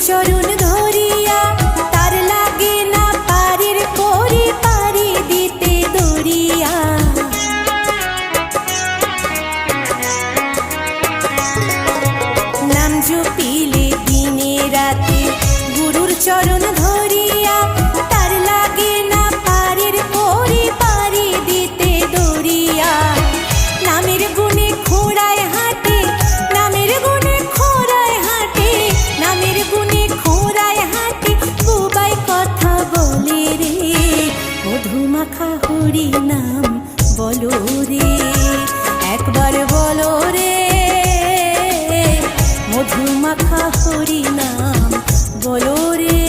চরণ ধরিয়া তার লাগে না পারের পরে পারি দিতে দরিয়া। নাম জপিলে দিনে রাতে গুরুর চরণ ধরিয়া তার লাগে না পারের পরে পারি দিতে দরিয়া। নামের গুণে খোঁড়ায় হাঁটে, নামের গুণে খোঁড়ায় হাঁটে, নামের গুণে খোঁড়ায় হাঁটে, বুবাই কথা বলে রে। মধুমাখা হরি নাম বলো রে, একবার বলো রে। মধুমাখা হরি নাম বলো রে।